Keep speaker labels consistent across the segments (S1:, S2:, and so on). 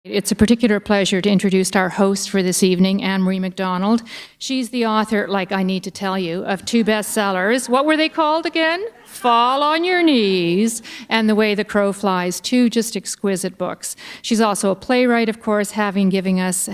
S1: It's a particular pleasure to introduce our host for this evening, Anne-Marie MacDonald. She's the author, like I need to tell you, of two bestsellers. What were they called again? Fall on Your Knees and The Way the Crow Flies, two just exquisite books. She's also a playwright, of course, having given us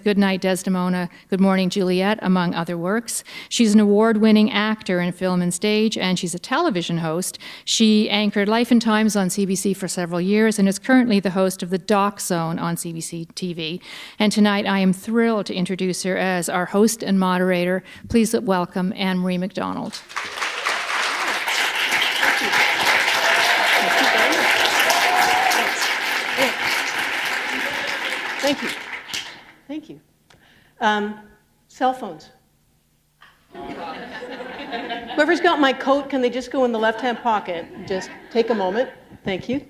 S1: Good Night, Desdemona, Good Morning, Juliet, among other works. She's an award-winning actor in film and stage, and she's a television host. She anchored Life and Times on CBC for several years and is currently the host of the Doc Zone on CBC TV. And tonight I am thrilled to introduce her as our host and moderator. Please welcome Anne-Marie MacDonald.
S2: Thank you. Thank you. Cell phones. Whoever's got my coat, can they just go in the left-hand pocket? Just take a moment. Thank you.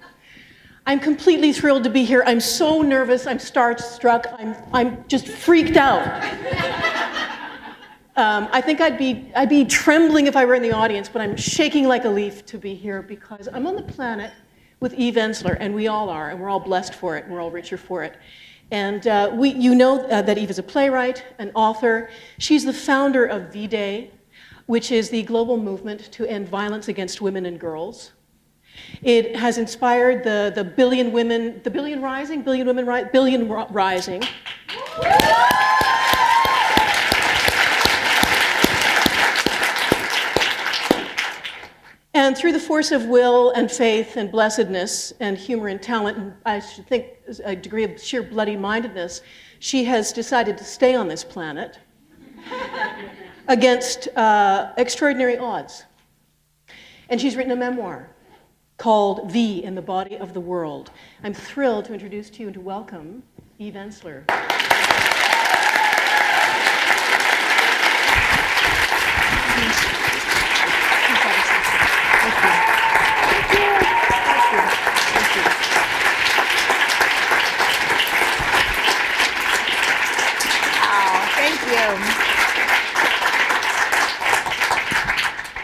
S2: I'm completely thrilled to be here. I'm so nervous. I'm starstruck. I'm just freaked out. I think I'd be trembling if I were in the audience, but I'm shaking like a leaf to be here because I'm on the planet with Eve Ensler, and we all are, and we're all blessed for it, and we're all richer for it. And you know that Eve is a playwright, an author. She's the founder of V-Day, which is the global movement to end violence against women and girls. It has inspired the Billion Women Rising. And through the force of will and faith and blessedness and humor and talent, and I should think a degree of sheer bloody-mindedness, she has decided to stay on this planet against extraordinary odds. And she's written a memoir called V in the Body of the World. I'm thrilled to introduce to you and to welcome Eve Ensler.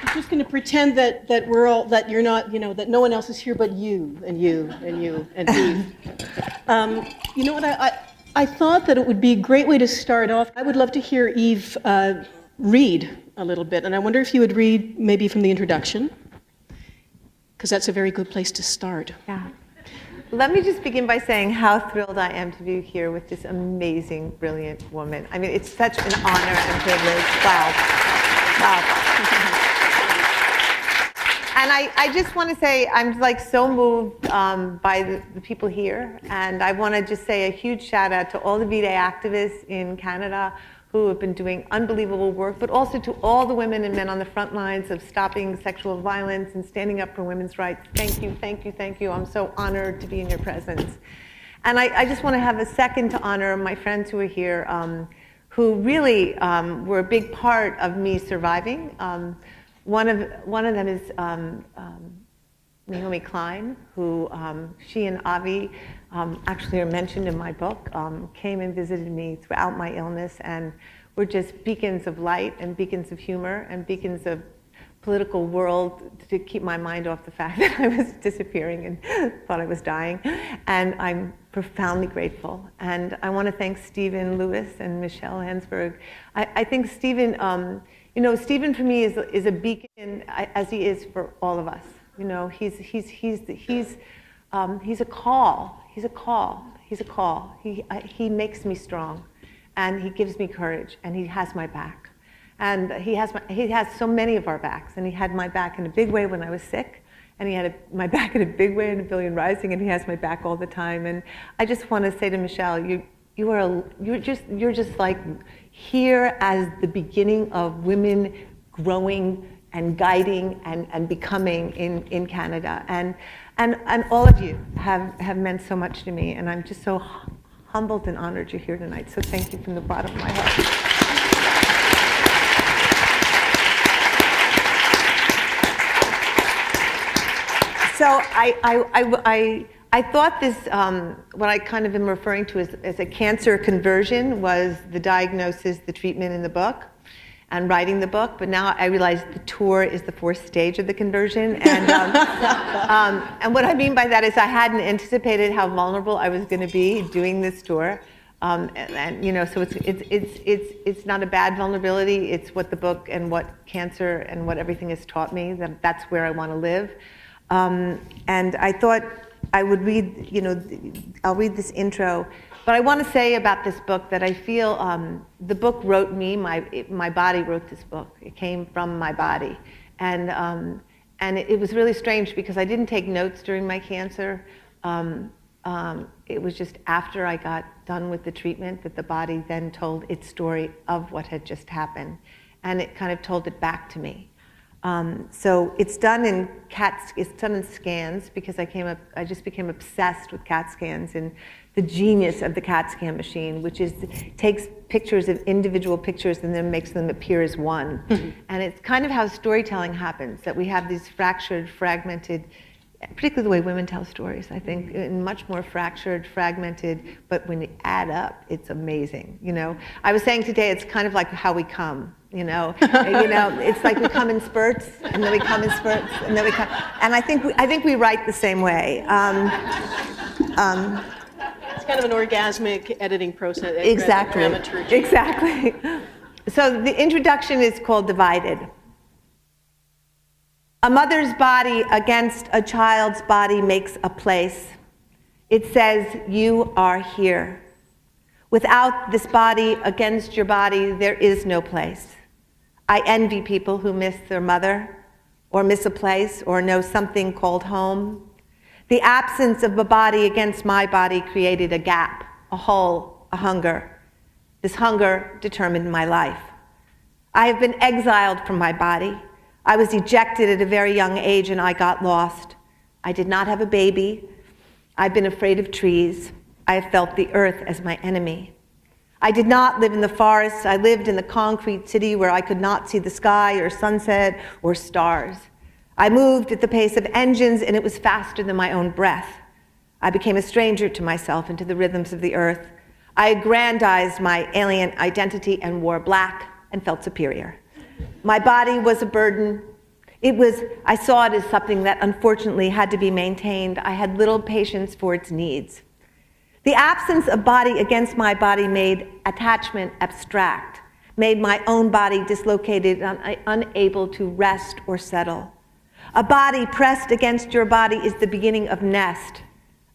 S2: I'm just going to pretend that we're all, that you're not, that no one else is here but you and you and you and Eve. You know what, I thought that it would be a great way to start off. I would love to hear Eve read a little bit, and I wonder if you would read maybe from the introduction, because that's a very good place to start.
S3: Yeah. Let me just begin by saying how thrilled I am to be here with this amazing, brilliant woman. I mean, it's such an honor and privilege. Wow. And I just want to say I'm like so moved by the people here. And I want to just say a huge shout out to all the V-Day activists in Canada who have been doing unbelievable work, but also to all the women and men on the front lines of stopping sexual violence and standing up for women's rights. Thank you, thank you, thank you. I'm so honored to be in your presence. And I just want to have a second to honor my friends who are here, who really were a big part of me surviving. One of them is Naomi Klein, who she and Avi actually are mentioned in my book, came and visited me throughout my illness and were just beacons of light and beacons of humor and beacons of political world to keep my mind off the fact that I was disappearing and thought I was dying. And I'm profoundly grateful. And I want to thank Stephen Lewis and Michelle Hansberg. I think Stephen, Stephen for me is a beacon, as he is for all of us. He's a call. He's a call. He's a call. He makes me strong, and he gives me courage, and he has my back. And he has so many of our backs, and he had my back in a big way when I was sick, and he had my back in a big way in A Billion Rising, and he has my back all the time. And I just want to say to Michelle, you're just like here as the beginning of women growing and guiding and becoming in Canada. And all of you have meant so much to me, and I'm just so humbled and honored you're here tonight. So thank you from the bottom of my heart. So I thought this, what I kind of am referring to as a cancer conversion was the diagnosis, the treatment in the book. and writing the book, but now I realize the tour is the fourth stage of the conversion. And, and what I mean by that is I hadn't anticipated how vulnerable I was going to be doing this tour. And you know, so it's not a bad vulnerability. It's what the book and what cancer and what everything has taught me, that's where I want to live. And I thought I would read, you know, I'll read this intro. But I want to say about this book that I feel the book wrote me, my body wrote this book. It came from my body. And it was really strange because I didn't take notes during my cancer. It was just after I got done with the treatment that the body then told its story of what had just happened. And it kind of told it back to me. So it's done in scans because I just became obsessed with CAT scans and the genius of the CAT scan machine, which is takes pictures of individual pictures and then makes them appear as one. And it's kind of how storytelling happens, that we have these fractured, fragmented, particularly the way women tell stories, I think, much more fractured, fragmented, but when you add up, it's amazing, you know? I was saying today, it's kind of like how we come, you know? It's like we come in spurts, and then we come in spurts, and then we come, and I think we write the same way.
S2: It's kind of an orgasmic editing process.
S3: Exactly. Exactly. So the introduction is called Divided. A mother's body against a child's body makes a place. It says, you are here. Without this body against your body, there is no place. I envy people who miss their mother, or miss a place, or know something called home. The absence of a body against my body created a gap, a hole, a hunger. This hunger determined my life. I have been exiled from my body. I was ejected at a very young age and I got lost. I did not have a baby. I've been afraid of trees. I have felt the earth as my enemy. I did not live in the forest. I lived in the concrete city where I could not see the sky or sunset or stars. I moved at the pace of engines, and it was faster than my own breath. I became a stranger to myself and to the rhythms of the earth. I aggrandized my alien identity and wore black and felt superior. My body was a burden. I saw it as something that unfortunately had to be maintained. I had little patience for its needs. The absence of body against my body made attachment abstract, made my own body dislocated and unable to rest or settle. A body pressed against your body is the beginning of nest.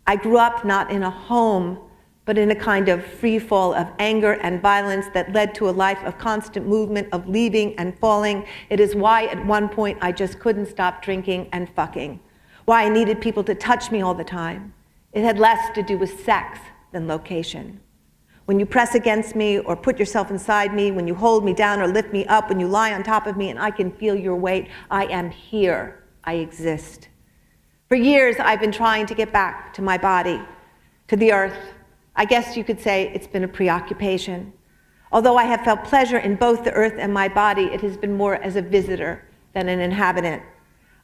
S3: I grew up not in a home, but in a kind of free fall of anger and violence that led to a life of constant movement, of leaving and falling. It is why at one point I just couldn't stop drinking and fucking. Why I needed people to touch me all the time. It had less to do with sex than location. When you press against me or put yourself inside me, when you hold me down or lift me up, when you lie on top of me and I can feel your weight, I am here. I exist. For years, I've been trying to get back to my body, to the earth. I guess you could say it's been a preoccupation. Although I have felt pleasure in both the earth and my body, it has been more as a visitor than an inhabitant.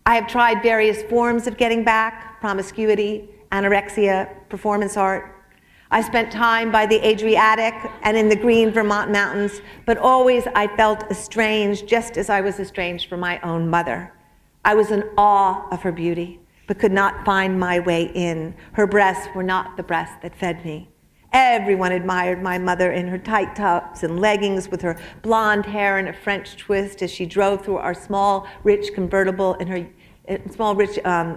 S3: I have tried various forms of getting back, promiscuity, anorexia, performance art. I spent time by the Adriatic and in the green Vermont mountains, but always I felt estranged, just as I was estranged from my own mother. I was in awe of her beauty, but could not find my way in. Her breasts were not the breasts that fed me. Everyone admired my mother in her tight tops and leggings with her blonde hair in a French twist as she drove through our small, rich convertible in her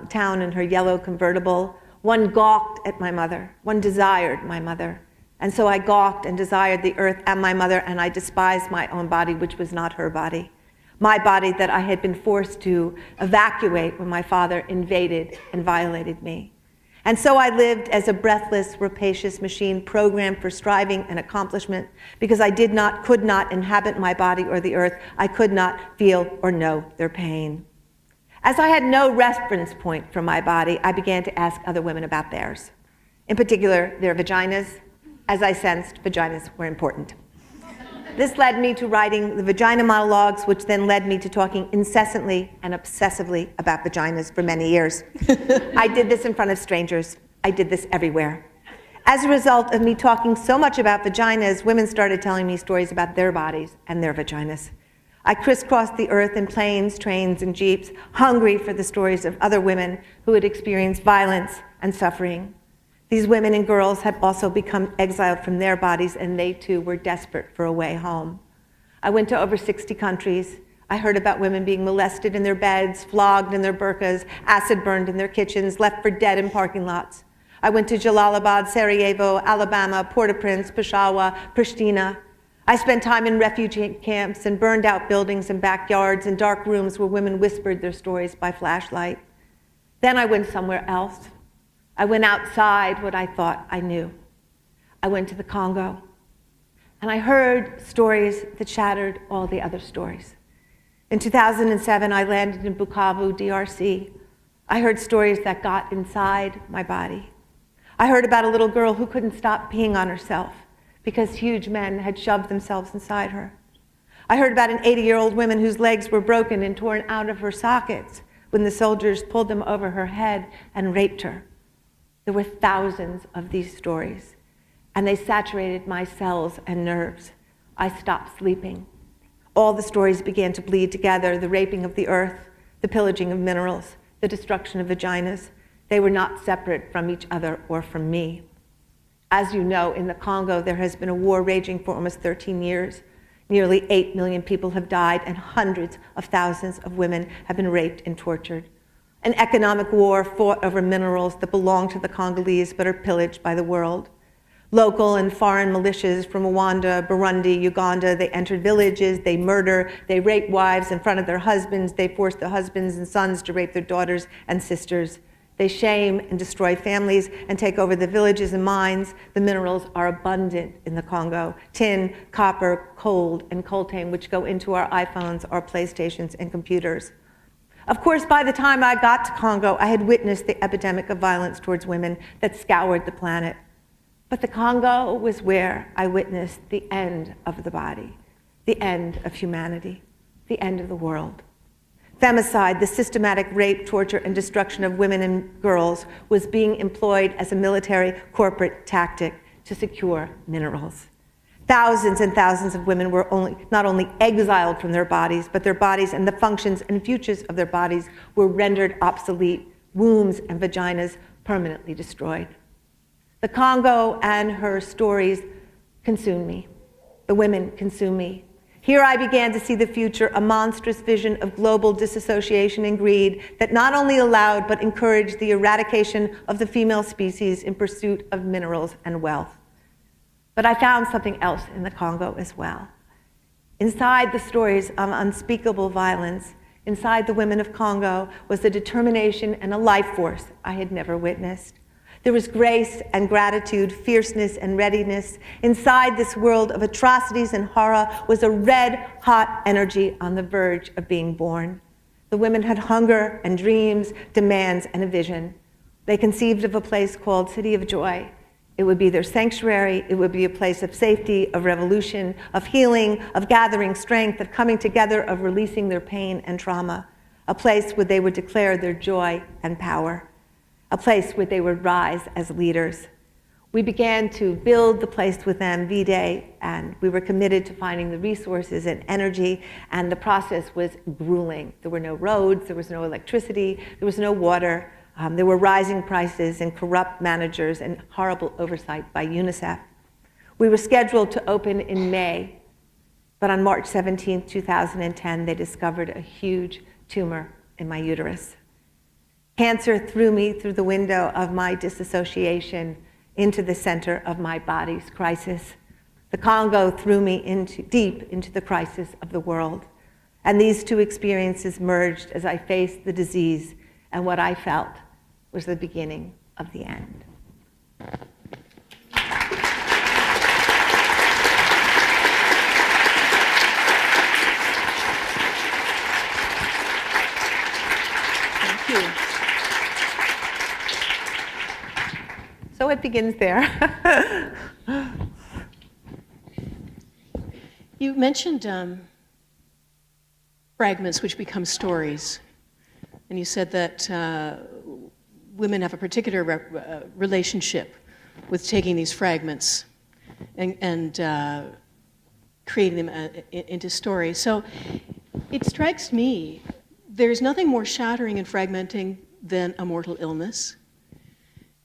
S3: town in her yellow convertible. One gawked at my mother. One desired my mother. And so I gawked and desired the earth and my mother, and I despised my own body, which was not her body. My body that I had been forced to evacuate when my father invaded and violated me. And so I lived as a breathless, rapacious machine programmed for striving and accomplishment because I could not inhabit my body or the earth. I could not feel or know their pain. As I had no reference point for my body, I began to ask other women about theirs. In particular, their vaginas, as I sensed vaginas were important. This led me to writing the vagina monologues, which then led me to talking incessantly and obsessively about vaginas for many years. I did this in front of strangers. I did this everywhere. As a result of me talking so much about vaginas, women started telling me stories about their bodies and their vaginas. I crisscrossed the earth in planes, trains, and jeeps, hungry for the stories of other women who had experienced violence and suffering. These women and girls had also become exiled from their bodies, and they too were desperate for a way home. I went to over 60 countries. I heard about women being molested in their beds, flogged in their burqas, acid burned in their kitchens, left for dead in parking lots. I went to Jalalabad, Sarajevo, Alabama, Port-au-Prince, Peshawar, Pristina. I spent time in refugee camps and burned out buildings and backyards and dark rooms where women whispered their stories by flashlight. Then I went somewhere else. I went outside what I thought I knew. I went to the Congo, and I heard stories that shattered all the other stories. In 2007, I landed in Bukavu, DRC. I heard stories that got inside my body. I heard about a little girl who couldn't stop peeing on herself because huge men had shoved themselves inside her. I heard about an 80-year-old woman whose legs were broken and torn out of her sockets when the soldiers pulled them over her head and raped her. There were thousands of these stories, and they saturated my cells and nerves. I stopped sleeping. All the stories began to bleed together: the raping of the earth, the pillaging of minerals, the destruction of vaginas. They were not separate from each other or from me. As you know, in the Congo, there has been a war raging for almost 13 years. Nearly 8 million people have died, and hundreds of thousands of women have been raped and tortured. An economic war fought over minerals that belong to the Congolese but are pillaged by the world. Local and foreign militias from Rwanda, Burundi, Uganda, they entered villages, they murder, they rape wives in front of their husbands, they force their husbands and sons to rape their daughters and sisters. They shame and destroy families and take over the villages and mines. The minerals are abundant in the Congo: tin, copper, coal, and coltan, which go into our iPhones, our PlayStations, and computers. Of course, by the time I got to Congo, I had witnessed the epidemic of violence towards women that scoured the planet. But the Congo was where I witnessed the end of the body, the end of humanity, the end of the world. Femicide, the systematic rape, torture, and destruction of women and girls, was being employed as a military corporate tactic to secure minerals. Thousands and thousands of women were not only exiled from their bodies, but their bodies and the functions and futures of their bodies were rendered obsolete, wombs and vaginas permanently destroyed. The Congo and her stories consumed me. The women consumed me. Here I began to see the future, a monstrous vision of global disassociation and greed that not only allowed but encouraged the eradication of the female species in pursuit of minerals and wealth. But I found something else in the Congo as well. Inside the stories of unspeakable violence, inside the women of Congo, was a determination and a life force I had never witnessed. There was grace and gratitude, fierceness and readiness. Inside this world of atrocities and horror was a red-hot energy on the verge of being born. The women had hunger and dreams, demands, and a vision. They conceived of a place called City of Joy. It would be their sanctuary. It would be a place of safety, of revolution, of healing, of gathering strength, of coming together, of releasing their pain and trauma. A place where they would declare their joy and power. A place where they would rise as leaders. We began to build the place with them V-Day, and we were committed to finding the resources and energy, and the process was grueling. There were no roads, there was no electricity, there was no water. There were rising prices and corrupt managers and horrible oversight by UNICEF. We were scheduled to open in May, but on March 17, 2010, they discovered a huge tumor in my uterus. Cancer threw me through the window of my disassociation into the center of my body's crisis. The Congo threw me deep into the crisis of the world. And these two experiences merged as I faced the disease, and what I felt was the beginning of the end. Thank you. So it begins there.
S2: You mentioned fragments which become stories, and you said that women have a particular relationship with taking these fragments and creating them into stories. So It strikes me, there's nothing more shattering and fragmenting than a mortal illness.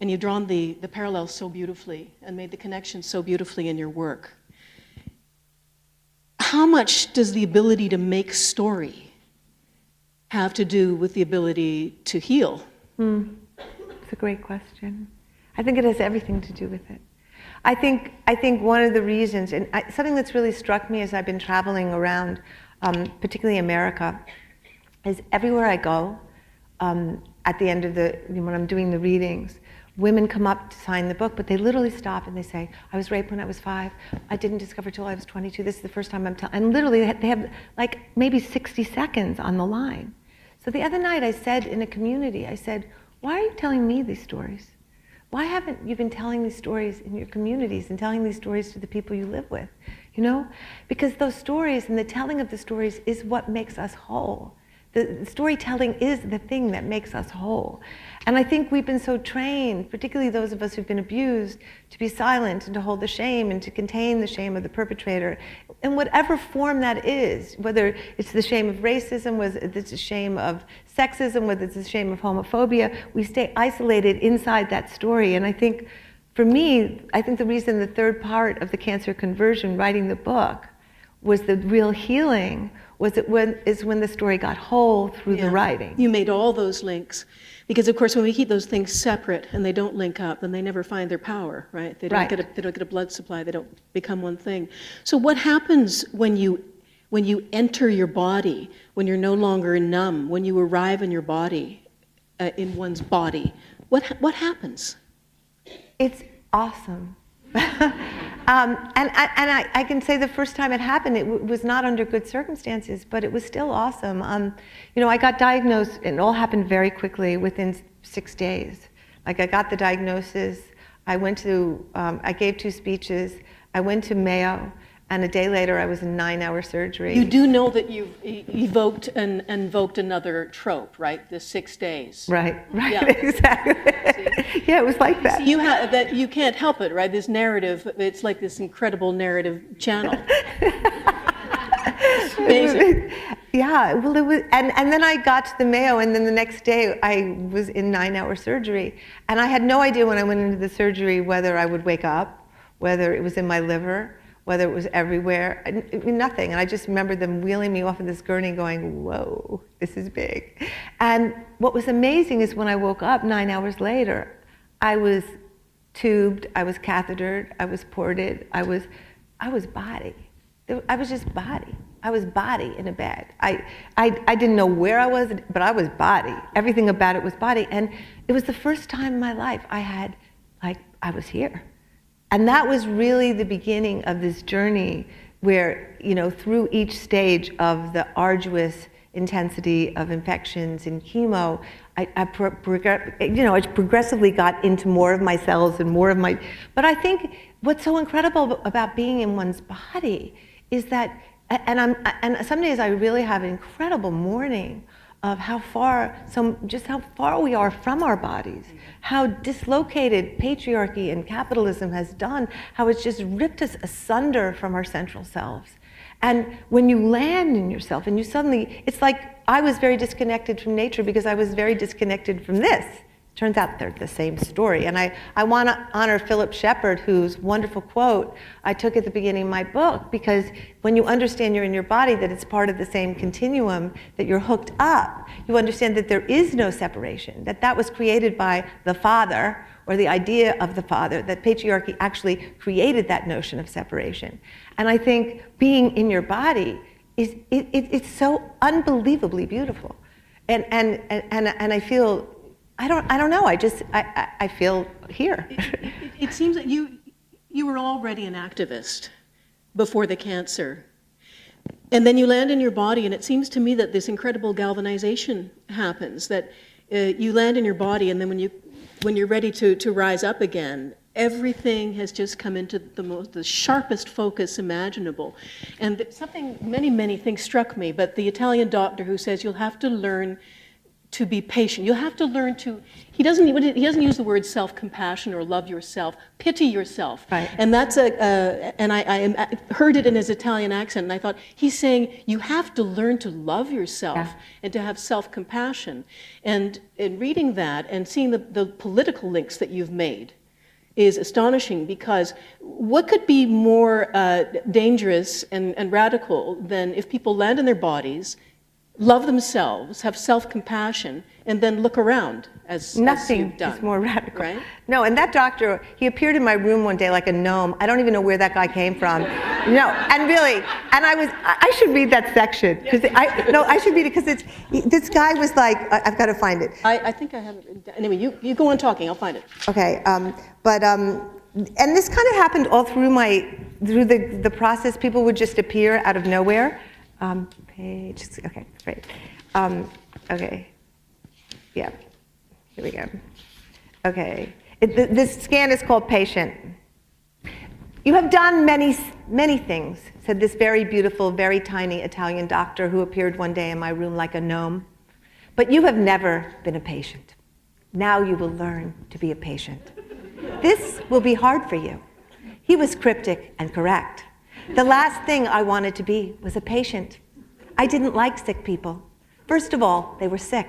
S2: And you've drawn the parallels so beautifully and made the connection so beautifully in your work. How much does the ability to make story have to do with the ability to heal?
S3: It's a great question. I think it has everything to do with it. I think one of the reasons, and something that's really struck me as I've been traveling around, particularly America, is everywhere I go, at the end of when I'm doing the readings, women come up to sign the book, but they literally stop and they say, I was raped when I was 5. I didn't discover till I was 22. This is the first time I'm telling. And literally, they have like maybe 60 seconds on the line. So the other night I said in a community, I said, why are you telling me these stories? Why haven't you been telling these stories in your communities and telling these stories to the people you live with? You know? Because those stories and the telling of the stories is what makes us whole. The storytelling is the thing that makes us whole. And I think we've been so trained, particularly those of us who've been abused, to be silent and to hold the shame and to contain the shame of the perpetrator in whatever form that is, whether it's the shame of racism, whether it's the shame of sexism, whether it's the shame of homophobia. We stay isolated inside that story. And I think, for me, I think the reason the third part of the cancer conversion, writing the book, was the real healing, is when the story got whole through the writing.
S2: You made all those links. Because of course when we keep those things separate and they don't link up, then they never find their power, right? They don't get a blood supply, they don't become one thing. So what happens when you enter your body, when you're no longer numb, when you arrive in your body, in one's body? What happens?
S3: It's awesome. And I can say the first time it happened, it was not under good circumstances, but it was still awesome. I got diagnosed, and it all happened very quickly within 6 days. Like, I got the diagnosis, I gave 2 speeches, I went to Mayo, and a day later I was in 9-hour surgery.
S2: You do know that you've evoked and invoked another trope, right? The 6 days.
S3: Right,
S2: yeah.
S3: Exactly. Yeah, it was like that.
S2: That you can't help it, right? This narrative, it's like this incredible narrative channel. Amazing.
S3: Yeah, well, it was, and then I got to the Mayo, and then the next day I was in 9-hour surgery, and I had no idea when I went into the surgery whether I would wake up, whether it was in my liver, whether it was everywhere, nothing. And I just remember them wheeling me off of this gurney going, whoa, this is big. And what was amazing is when I woke up 9 hours later, I was tubed, I was cathetered, I was ported, I was body. I was just body. I was body in a bed. I didn't know where I was, but I was body. Everything about it was body. And it was the first time in my life I was here. And that was really the beginning of this journey where, through each stage of the arduous intensity of infections and chemo, I progressively got into more of my cells and more of my, but I think what's so incredible about being in one's body is that, and some days I really have an incredible morning of how far we are from our bodies, how dislocated patriarchy and capitalism has done, how it's just ripped us asunder from our central selves. And when you land in yourself and you suddenly, it's like I was very disconnected from nature because I was very disconnected from this. Turns out they're the same story. And I want to honor Philip Shepard, whose wonderful quote I took at the beginning of my book, because when you understand you're in your body, that it's part of the same continuum, that you're hooked up, you understand that there is no separation, that was created by the father, or the idea of the father, that patriarchy actually created that notion of separation. And I think being in your body it's so unbelievably beautiful. And I feel, I don't know. I feel here.
S2: It seems that you were already an activist before the cancer, and then you land in your body, and it seems to me that this incredible galvanization happens. That you land in your body, and then when you're ready to rise up again, everything has just come into the sharpest focus imaginable. And something, many things struck me. But the Italian doctor who says you'll have to learn to be patient. You have to learn to, he doesn't use the word self-compassion or love yourself, pity yourself.
S3: Right.
S2: And that's and I heard it in his Italian accent, and I thought, he's saying you have to learn to love yourself and to have self-compassion. And in reading that and seeing the political links that you've made is astonishing, because what could be more dangerous and radical than if people land in their bodies, love themselves, have self-compassion, and then look around as
S3: Nothing
S2: you've done.
S3: is more radical.
S2: Right?
S3: No, and that doctor, he appeared in my room one day like a gnome. I don't even know where that guy came from. No, and really, and I should read that section. I should read it because this guy was like, I've got to find it.
S2: I think I have it. Anyway, you go on talking, I'll find it.
S3: Okay, and this kind of happened all through the process. People would just appear out of nowhere. Okay, great. Okay, yeah, here we go. Okay, this scan is called Patient. You have done many, many things, said this very beautiful, very tiny Italian doctor who appeared one day in my room like a gnome. But you have never been a patient. Now you will learn to be a patient. This will be hard for you. He was cryptic and correct. The last thing I wanted to be was a patient. I didn't like sick people. First of all, they were sick.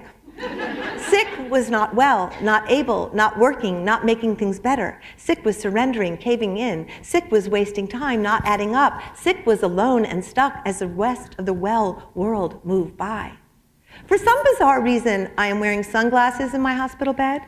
S3: Sick was not well, not able, not working, not making things better. Sick was surrendering, caving in. Sick was wasting time, not adding up. Sick was alone and stuck as the rest of the well world moved by. For some bizarre reason, I am wearing sunglasses in my hospital bed.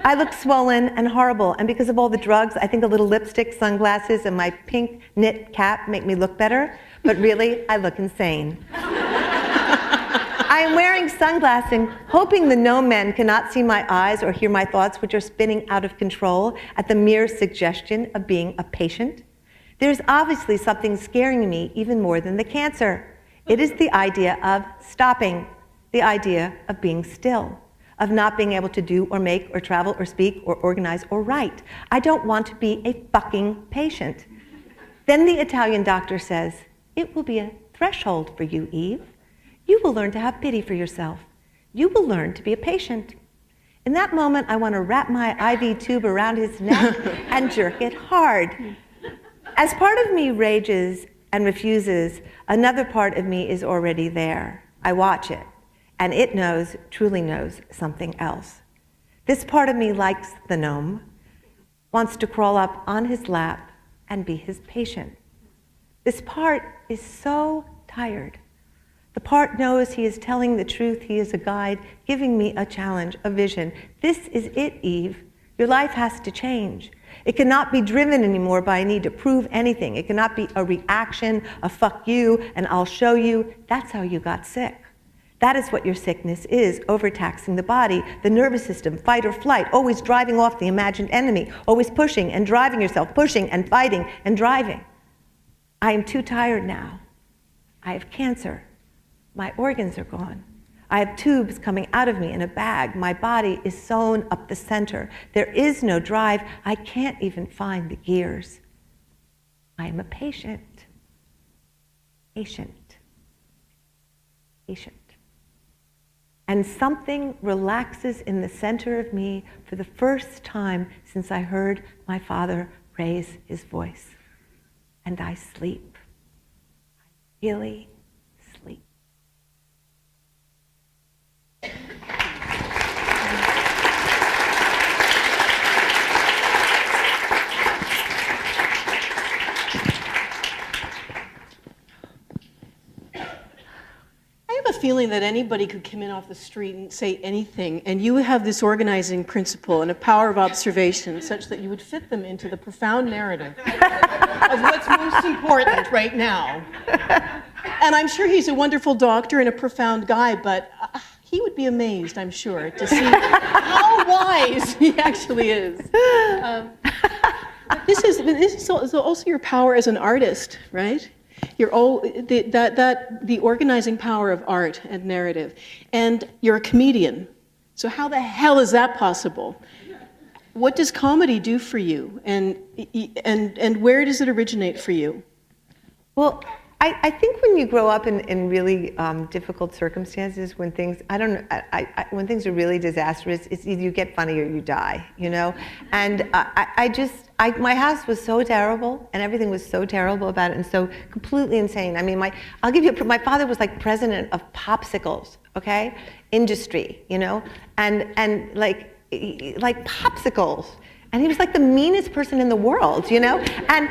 S3: I look swollen and horrible, and because of all the drugs, I think a little lipstick, sunglasses, and my pink knit cap make me look better, but really, I look insane. I am wearing sunglasses, hoping the gnome men cannot see my eyes or hear my thoughts, which are spinning out of control at the mere suggestion of being a patient. There's obviously something scaring me even more than the cancer. It is the idea of stopping, the idea of being still, of not being able to do or make or travel or speak or organize or write. I don't want to be a fucking patient. Then the Italian doctor says, it will be a threshold for you, Eve. You will learn to have pity for yourself. You will learn to be a patient. In that moment, I want to wrap my IV tube around his neck and jerk it hard. As part of me rages and refuses, another part of me is already there. I watch it, and it knows, truly knows, something else. This part of me likes the gnome, wants to crawl up on his lap and be his patient. This part is so tired. The part knows he is telling the truth, he is a guide, giving me a challenge, a vision. This is it, Eve. Your life has to change. It cannot be driven anymore by a need to prove anything. It cannot be a reaction, a fuck you, and I'll show you. That's how you got sick. That is what your sickness is, overtaxing the body, the nervous system, fight or flight, always driving off the imagined enemy, always pushing and driving yourself, pushing and fighting and driving. I am too tired now. I have cancer. My organs are gone. I have tubes coming out of me in a bag. My body is sewn up the center. There is no drive. I can't even find the gears. I am a patient. Patient. Patient. And something relaxes in the center of me for the first time since I heard my father raise his voice. And I sleep. I really sleep.
S2: I have a feeling that anybody could come in off the street and say anything, and you have this organizing principle and a power of observation such that you would fit them into the profound narrative of what's most important right now. And I'm sure he's a wonderful doctor and a profound guy, but he would be amazed, I'm sure, to see how wise he actually is. This is also your power as an artist, right? The organizing power of art and narrative. And you're a comedian. So how the hell is that possible? What does comedy do for you? And where does it originate for you?
S3: Well, I think when you grow up in really difficult circumstances, when things, I don't know, when things are really disastrous, it's either you get funny or you die, you know? And my house was so terrible, and everything was so terrible about it, and so completely insane. I mean, my father was like president of popsicles, okay? Industry, you know? And like popsicles. And he was like the meanest person in the world, you know? And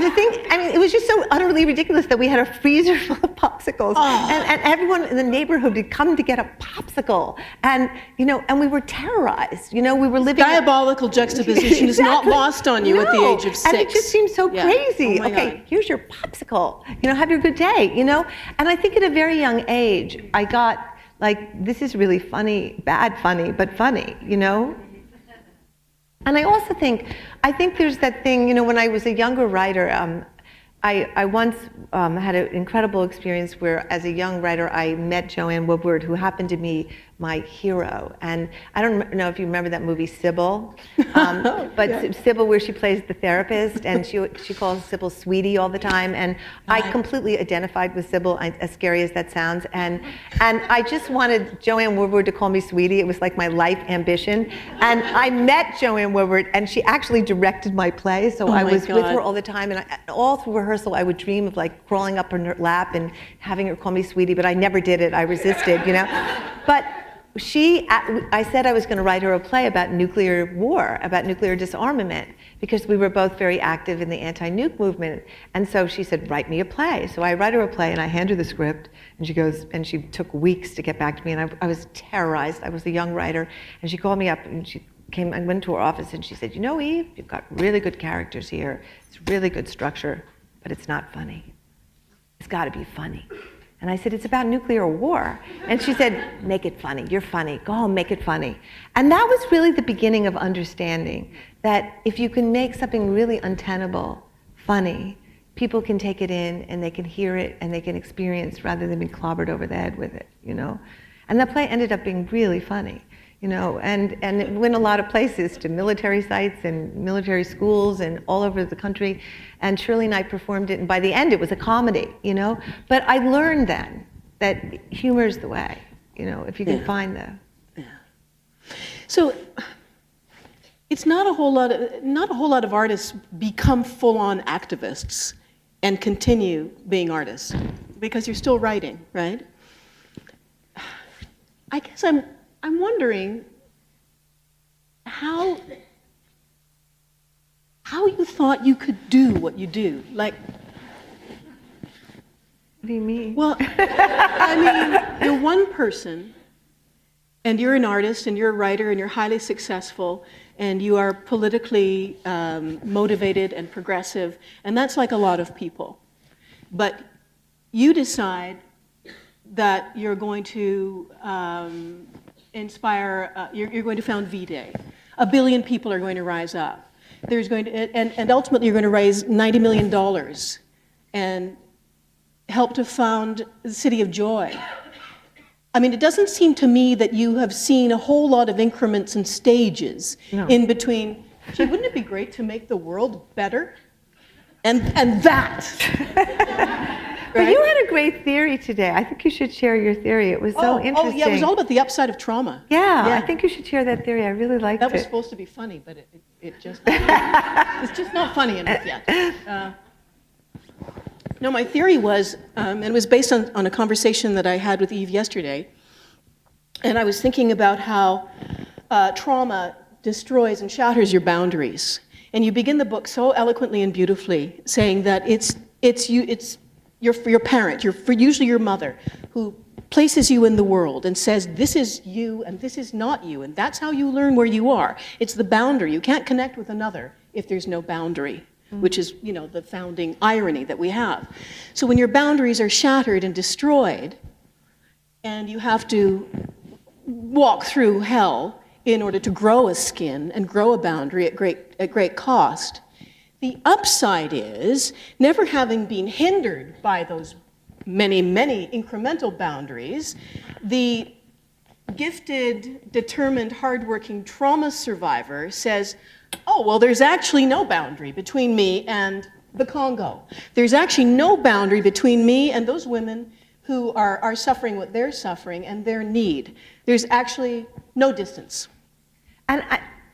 S3: the thing, I mean, it was just so utterly ridiculous that we had a freezer full of popsicles. And everyone in the neighborhood would come to get a popsicle. And, you know, and we were terrorized, you know? We were living...
S2: Diabolical juxtaposition is not lost on you at the age of 6.
S3: And it just seems so crazy.
S2: Oh my God.
S3: Here's your popsicle. You know, have your good day, you know? And I think at a very young age, I got, like, this is really funny, bad funny, but funny, you know? And I also think there's that thing, you know, when I was a younger writer, I once had an incredible experience where, as a young writer, I met Joanne Woodward, who happened to be my hero. And I don't know if you remember that movie, Sybil, but Sybil, where she plays the therapist, and she calls Sybil Sweetie all the time. And I completely identified with Sybil, as scary as that sounds. And I just wanted Joanne Woodward to call me Sweetie. It was like my life ambition. And I met Joanne Woodward, and she actually directed my play. So I was with her all the time. And all through rehearsal, I would dream of like crawling up in her lap and having her call me Sweetie, but I never did it. I resisted, you know. But I said I was going to write her a play about nuclear war, about nuclear disarmament, because we were both very active in the anti-nuke movement. And so she said, write me a play. So I write her a play, and I hand her the script, and she goes, and she took weeks to get back to me, and I was terrorized. I was a young writer, and she called me up, and she came, I went to her office, and she said, you know, Eve, you've got really good characters here. It's really good structure, but it's not funny. It's got to be funny. And I said, it's about nuclear war. And she said, make it funny. You're funny. Go home, make it funny. And that was really the beginning of understanding that if you can make something really untenable funny, people can take it in and they can hear it and they can experience rather than be clobbered over the head with it, you know? And the play ended up being really funny, you know, and it went a lot of places, to military sites and military schools and all over the country. And Shirley and I performed it, and by the end it was a comedy, you know. But I learned then that humor is the way, you know, if you can find the.
S2: Yeah. So it's not a whole lot of artists become full-on activists and continue being artists, because you're still writing, right? I guess I'm wondering how you thought you could do what you do. Like,
S3: what do you mean?
S2: Well, I mean, you're one person, and you're an artist, and you're a writer, and you're highly successful, and you are politically motivated and progressive, and that's like a lot of people. But you decide that you're going to inspire, you're going to found V-Day. 1 billion people are going to rise up. There's going to, and ultimately you're going to raise $90 million and help to found the City of Joy. I mean, it doesn't seem to me that you have seen a whole lot of increments and stages in between. Gee, wouldn't it be great to make the world better? And that.
S3: But you had a great theory today. I think you should share your theory. It was so interesting.
S2: Oh, yeah, it was all about the upside of trauma.
S3: Yeah, I think you should share that theory. I really liked it.
S2: That was supposed to be funny, but it just it's just not funny enough yet. No, my theory was, and it was based on a conversation that I had with Eve yesterday, and I was thinking about how trauma destroys and shatters your boundaries. And you begin the book so eloquently and beautifully, saying that it's your parent, usually your mother, who places you in the world and says, this is you and this is not you, and that's how you learn where you are. It's the boundary. You can't connect with another if there's no boundary, which is, you know, the founding irony that we have. So when your boundaries are shattered and destroyed, and you have to walk through hell in order to grow a skin and grow a boundary at great cost, the upside is, never having been hindered by those many, many incremental boundaries, the gifted, determined, hardworking trauma survivor says, oh, well, there's actually no boundary between me and the Congo. There's actually no boundary between me and those women who are suffering what they're suffering and their need. There's actually no distance.
S3: And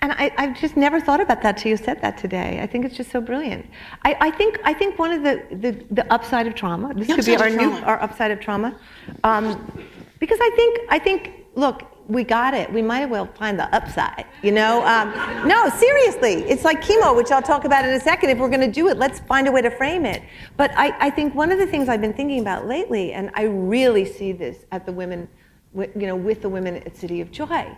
S3: I've just never thought about that till you said that today. I think it's just so brilliant. I think one of the upside of trauma, this could be our upside of trauma, because I think, look, we got it. We might as well find the upside, you know? No, seriously, it's like chemo, which I'll talk about in a second. If we're gonna do it, let's find a way to frame it. But I think one of the things I've been thinking about lately, and I really see this at the women, you know, with the women at City of Joy,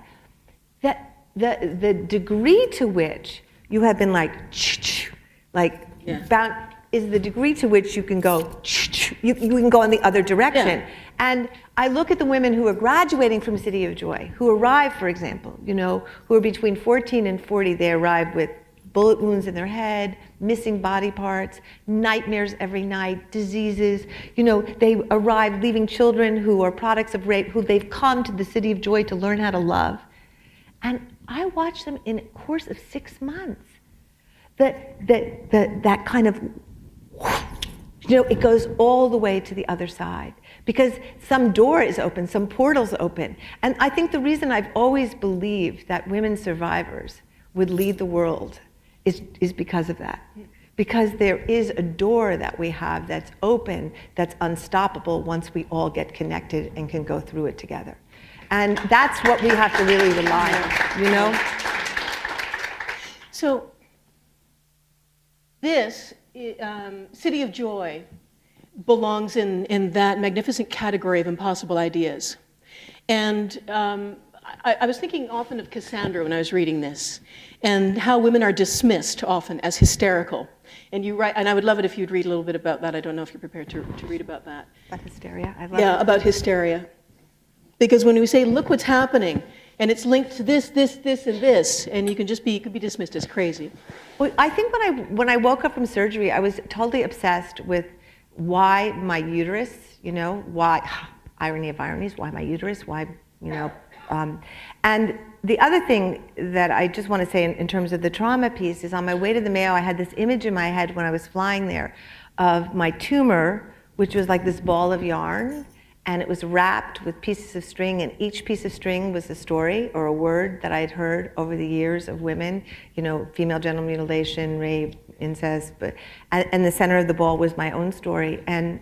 S3: that the degree to which you have been bound is the degree to which you can go, you can go in the other direction.
S2: Yeah.
S3: And I look at the women who are graduating from City of Joy, who arrive, for example, you know, who are between 14 and 40, they arrive with bullet wounds in their head, missing body parts, nightmares every night, diseases. You know, they arrive leaving children who are products of rape, who they've come to the City of Joy to learn how to love. And I watch them in a course of 6 months. That kind of, you know, it goes all the way to the other side because some door is open, some portal's open. And I think the reason I've always believed that women survivors would lead the world is because of that. Because there is a door that we have that's open, that's unstoppable once we all get connected and can go through it together. And that's what we have to really rely on, you know?
S2: So this City of Joy belongs in that magnificent category of impossible ideas. And I was thinking often of Cassandra when I was reading this, and how women are dismissed often as hysterical. And you write, and I would love it if you'd read a little bit about that. I don't know if you're prepared to read about that.
S3: About hysteria, I love it.
S2: Yeah, about hysteria. Because when we say, look what's happening, and it's linked to this, and this, and you could be dismissed as crazy.
S3: Well, I think when I woke up from surgery, I was totally obsessed with why my uterus, you know, why, irony of ironies, why my uterus, why, you know. And the other thing that I just want to say in terms of the trauma piece is on my way to the Mayo, I had this image in my head when I was flying there of my tumor, which was like this ball of yarn, and it was wrapped with pieces of string, and each piece of string was a story or a word that I had heard over the years of women, you know, female genital mutilation, rape, incest, and the center of the ball was my own story. And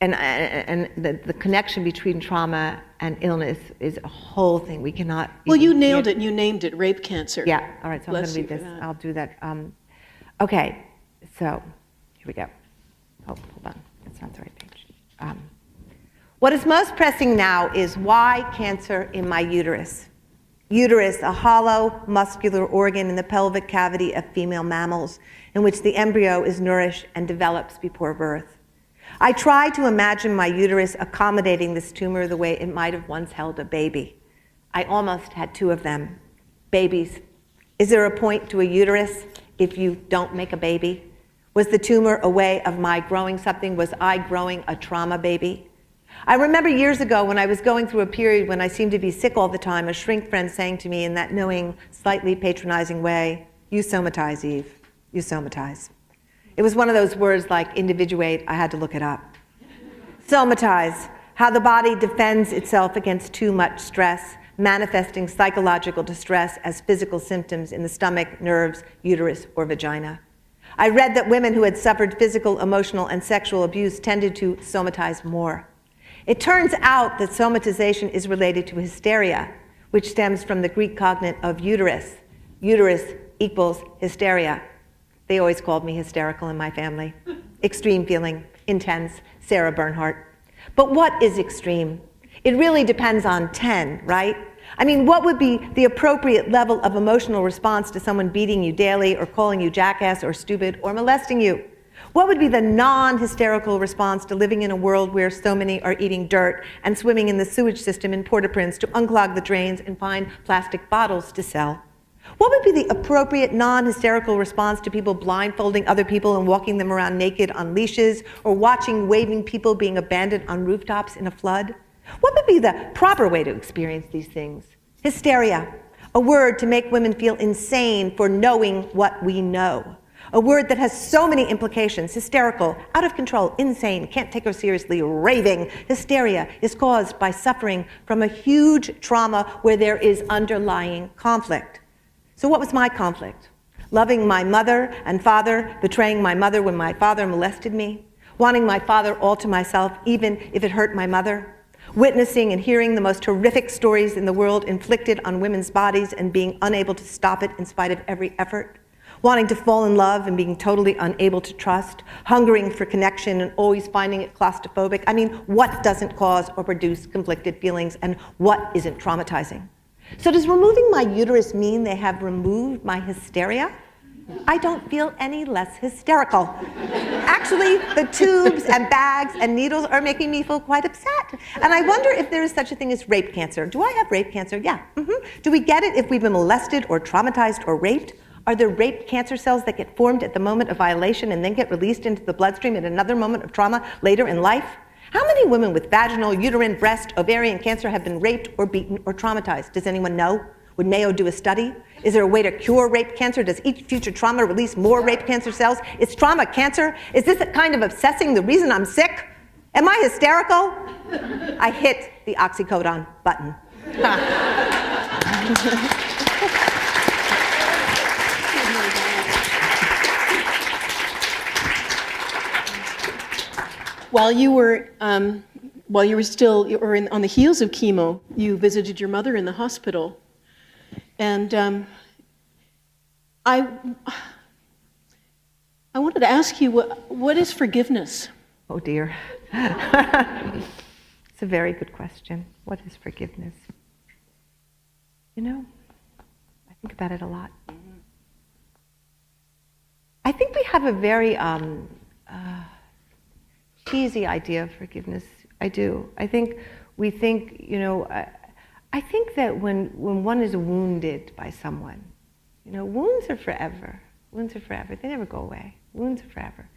S3: the connection between trauma and illness is a whole thing. We cannot.
S2: Well, you nailed it. You named it rape cancer.
S3: Yeah. All right. So I'm going to read this. I'll do that. Okay. So here we go. Oh, hold on. That's not the right page. What is most pressing now is why cancer in my uterus? Uterus, a hollow, muscular organ in the pelvic cavity of female mammals, in which the embryo is nourished and develops before birth. I try to imagine my uterus accommodating this tumor the way it might have once held a baby. I almost had 2 of them. Babies. Is there a point to a uterus if you don't make a baby? Was the tumor a way of my growing something? Was I growing a trauma baby? I remember years ago when I was going through a period when I seemed to be sick all the time, a shrink friend saying to me in that knowing, slightly patronizing way, "You somatize, Eve. You somatize." It was one of those words like individuate. I had to look it up. Somatize, how the body defends itself against too much stress, manifesting psychological distress as physical symptoms in the stomach, nerves, uterus, or vagina. I read that women who had suffered physical, emotional, and sexual abuse tended to somatize more. It turns out that somatization is related to hysteria, which stems from the Greek cognate of uterus. Uterus equals hysteria. They always called me hysterical in my family. Extreme feeling, intense, Sarah Bernhardt. But what is extreme? It really depends on 10, right? I mean, what would be the appropriate level of emotional response to someone beating you daily or calling you jackass or stupid or molesting you? What would be the non-hysterical response to living in a world where so many are eating dirt and swimming in the sewage system in Port-au-Prince to unclog the drains and find plastic bottles to sell? What would be the appropriate non-hysterical response to people blindfolding other people and walking them around naked on leashes or watching waving people being abandoned on rooftops in a flood? What would be the proper way to experience these things? Hysteria, a word to make women feel insane for knowing what we know. A word that has so many implications: hysterical, out of control, insane, can't take her seriously, raving. Hysteria is caused by suffering from a huge trauma where there is underlying conflict. So what was my conflict? Loving my mother and father, betraying my mother when my father molested me, wanting my father all to myself, even if it hurt my mother, witnessing and hearing the most horrific stories in the world inflicted on women's bodies and being unable to stop it in spite of every effort, wanting to fall in love and being totally unable to trust, hungering for connection and always finding it claustrophobic. I mean, what doesn't cause or produce conflicted feelings, and what isn't traumatizing? So does removing my uterus mean they have removed my hysteria? I don't feel any less hysterical. Actually, the tubes and bags and needles are making me feel quite upset. And I wonder if there is such a thing as rape cancer. Do I have rape cancer? Yeah. Do we get it if we've been molested or traumatized or raped? Are there rape cancer cells that get formed at the moment of violation and then get released into the bloodstream at another moment of trauma later in life? How many women with vaginal, uterine, breast, ovarian cancer have been raped or beaten or traumatized? Does anyone know? Would Mayo do a study? Is there a way to cure rape cancer? Does each future trauma release more rape cancer cells? Is trauma cancer? Is this a kind of obsessing the reason I'm sick? Am I hysterical? I hit the oxycodone button.
S2: While you were on the heels of chemo, you visited your mother in the hospital, and I wanted to ask you, what is forgiveness?
S3: Oh dear. It's a very good question. What is forgiveness? You know, I think about it a lot. I think we have a very cheesy idea of forgiveness. I do. I think we think, you know, I think that when one is wounded by someone, you know, wounds are forever. Wounds are forever. They never go away. Wounds are forever.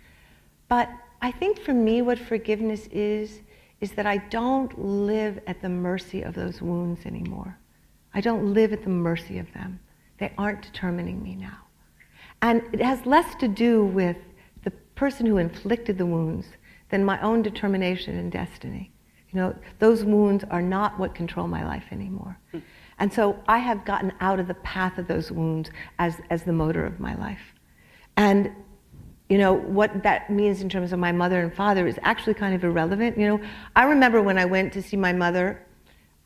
S3: But I think for me what forgiveness is that I don't live at the mercy of those wounds anymore. I don't live at the mercy of them. They aren't determining me now. And it has less to do with the person who inflicted the wounds than my own determination and destiny. You know, those wounds are not what control my life anymore. And so I have gotten out of the path of those wounds as the motor of my life. And you know, what that means in terms of my mother and father is actually kind of irrelevant. You know, I remember when I went to see my mother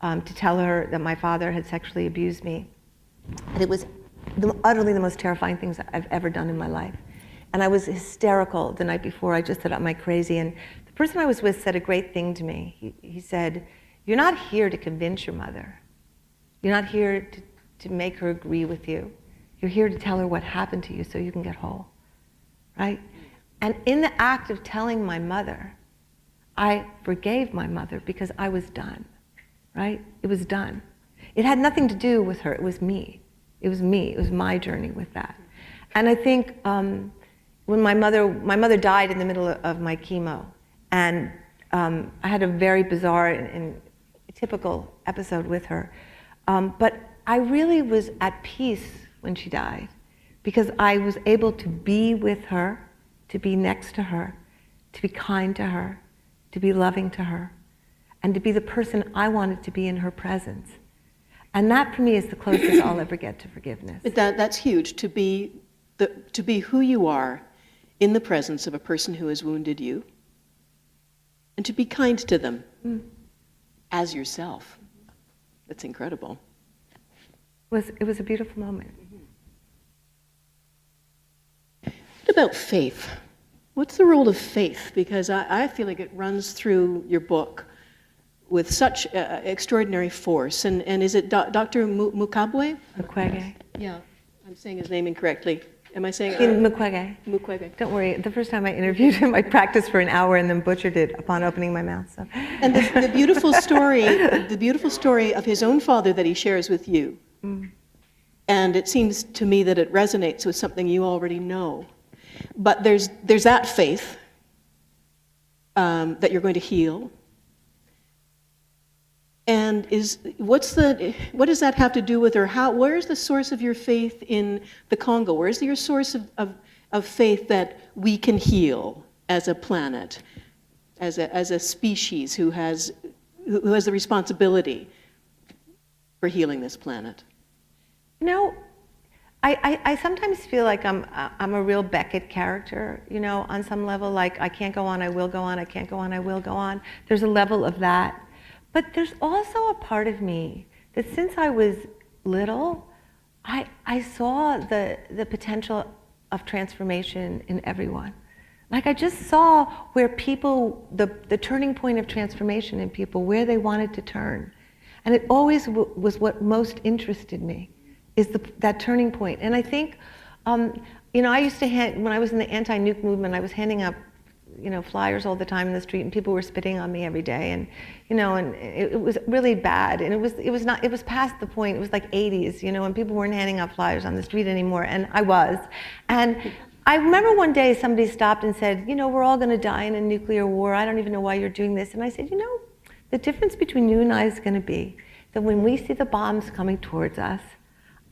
S3: to tell her that my father had sexually abused me. And it was utterly the most terrifying things I've ever done in my life. And I was hysterical the night before. I just thought, am I crazy? And the person I was with said a great thing to me. He said, you're not here to convince your mother. You're not here to make her agree with you. You're here to tell her what happened to you so you can get whole, right? And in the act of telling my mother, I forgave my mother because I was done, right? It was done. It had nothing to do with her. It was me. It was me. It was my journey with that. And I think when my mother died in the middle of my chemo, and I had a very bizarre and typical episode with her, but I really was at peace when she died because I was able to be with her, to be next to her, to be kind to her, to be loving to her, and to be the person I wanted to be in her presence. And that for me is the closest I'll ever get to forgiveness.
S2: That's huge, to be who you are in the presence of a person who has wounded you, and to be kind to them as yourself. That's incredible.
S3: It was a beautiful moment.
S2: What about faith? What's the role of faith? Because I feel like it runs through your book with such extraordinary force. And is it Dr. Mukwege?
S3: Mukwege.
S2: Yeah, I'm saying his name incorrectly. Am I saying it?
S3: Mukwege.
S2: Mukwege.
S3: Don't worry. The first time I interviewed him, I practiced for an hour and then butchered it upon opening my mouth. So.
S2: And the beautiful story of his own father that he shares with you. And it seems to me that it resonates with something you already know. But there's that faith that you're going to heal. And what does that have to do with, or where's the source of your faith in the Congo? Where's your source of of faith that we can heal as a planet, as a species who has the responsibility for healing this planet?
S3: You know, I sometimes feel like I'm a real Beckett character, you know, on some level, like I can't go on, I will go on, I can't go on, I will go on. There's a level of that. But there's also a part of me that since I was little, I saw the potential of transformation in everyone. Like I just saw where people, the turning point of transformation in people, where they wanted to turn. And it always was what most interested me, is that turning point. And I think, you know, I used to when I was in the anti-nuke movement, I was handing out, you know, flyers all the time in the street, and people were spitting on me every day, and you know, and it was really bad, and it was past the point. It was like 80s, you know, and people weren't handing out flyers on the street anymore, and I was. And I remember one day somebody stopped and said, you know, we're all going to die in a nuclear war. I don't even know why you're doing this. And I said, you know, the difference between you and I is going to be that when we see the bombs coming towards us,